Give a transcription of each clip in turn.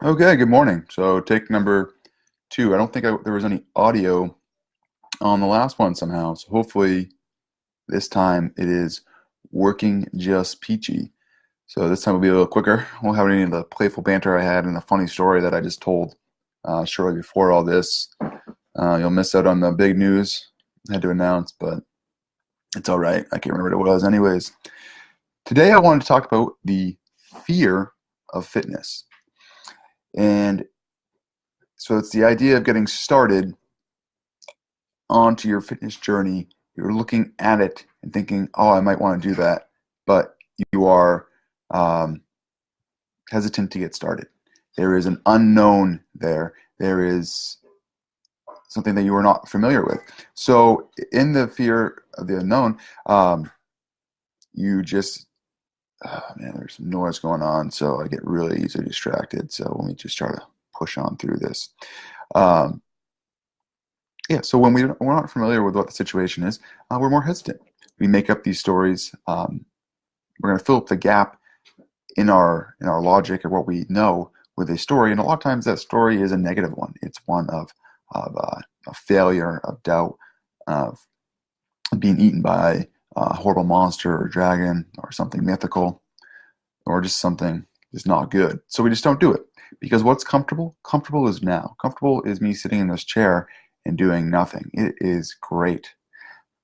Okay, good morning. So take number two. I don't think there was any audio on the last one somehow. So hopefully this time it is working just peachy. So this time will be a little quicker. Won't have any of the playful banter I had and the funny story that I just told shortly before all this. You'll miss out on the big news I had to announce, but it's all right. I can't remember what it was anyways. Today I wanted to talk about the fear of fitness. And so it's the idea of getting started onto your fitness journey. You're looking at it and thinking, oh, I might want to do that, but you are um, hesitant to get started. There is an unknown there. There is something that you are not familiar with. So, in the fear of the unknown, you just, oh man, there's some noise going on, so I get really easily distracted. So, let me just try to push on through this. Um, Yeah, so when we're not familiar with what the situation is, we're more hesitant. We make up these stories. We're going to fill up the gap in our logic or what we know with a story, and a lot of times that story is a negative one. It's one of failure, of doubt, of being eaten by a horrible monster or dragon or something mythical, or just something is not good. So we just don't do it because what's comfortable? Comfortable is now. Comfortable is me sitting in this chair and doing nothing. It is great.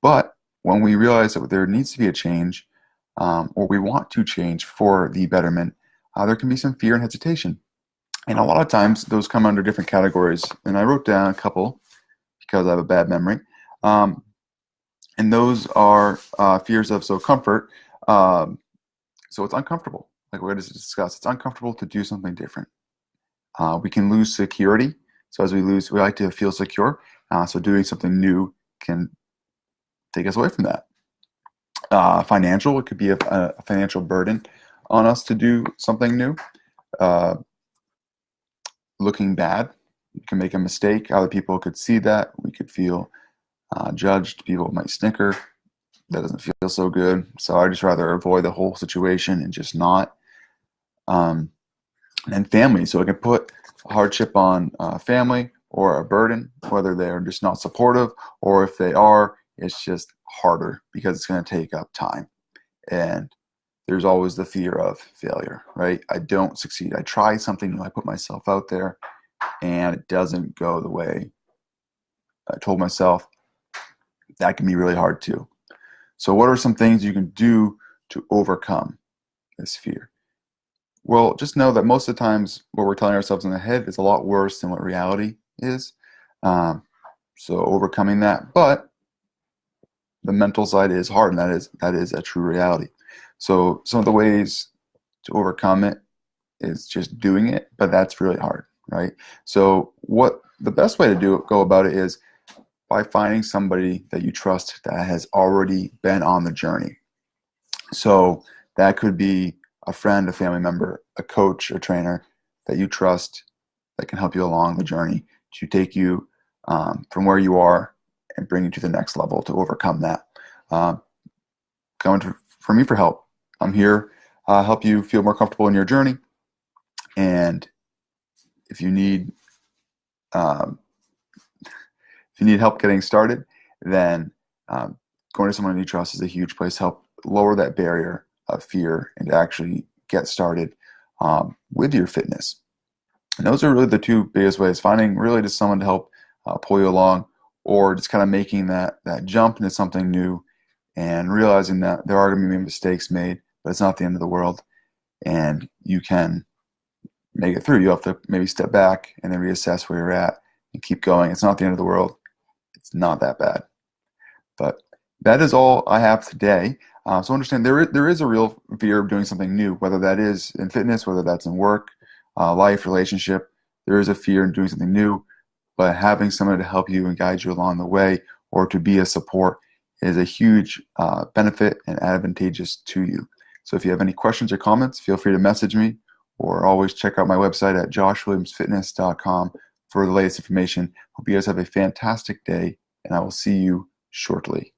But when we realize that there needs to be a change, or we want to change for the betterment, there can be some fear and hesitation. And a lot of times those come under different categories. And I wrote down a couple because I have a bad memory. Um, and those are fears of comfort. Um, so it's uncomfortable. Like we're going to discuss, it's uncomfortable to do something different. We can lose security. So as we like to feel secure. So doing something new can take us away from that. Financial, it could be a financial burden on us to do something new. Uh, Looking bad, you can make a mistake. Other people could see that. We could feel judged. People might snicker. That doesn't feel so good. So I just rather avoid the whole situation and just not. Um, and family. So it can put a hardship on family or a burden, whether they're just not supportive or if they are, it's just harder because it's going to take up time. And there's always the fear of failure, right? I don't succeed. I try something new. I put myself out there and it doesn't go the way I told myself. That can be really hard too. So, what are some things you can do to overcome this fear? Well, just know that most of the times what we're telling ourselves in the head is a lot worse than what reality is. Um, so overcoming that, but the mental side is hard, and that is a true reality. So some of the ways to overcome it is just doing it, but that's really hard, right? So what the best way to go about it is by finding somebody that you trust that has already been on the journey. So that could be a friend, a family member, a coach, a trainer that you trust that can help you along the journey to take you from where you are and bring you to the next level to overcome that. Um, for me for help. I'm here help you feel more comfortable in your journey. And if you need um, if you need help getting started, then going to someone you trust is a huge place to help lower that barrier of fear and to actually get started with your fitness. And those are really the two biggest ways: finding really just someone to help pull you along, or just kind of making that jump into something new and realizing that there are going to be mistakes made, but it's not the end of the world, and you can make it through. You have to maybe step back and then reassess where you're at and keep going. It's not the end of the world. It's not that bad. But that is all I have today. So understand there is a real fear of doing something new, whether that is in fitness, whether that's in work, life, relationship. There is a fear in doing something new, but having someone to help you and guide you along the way or to be a support is a huge benefit and advantageous to you. So if you have any questions or comments, feel free to message me or always check out my website at joshwilliamsfitness.com for the latest information. Hope you guys have a fantastic day, and I will see you shortly.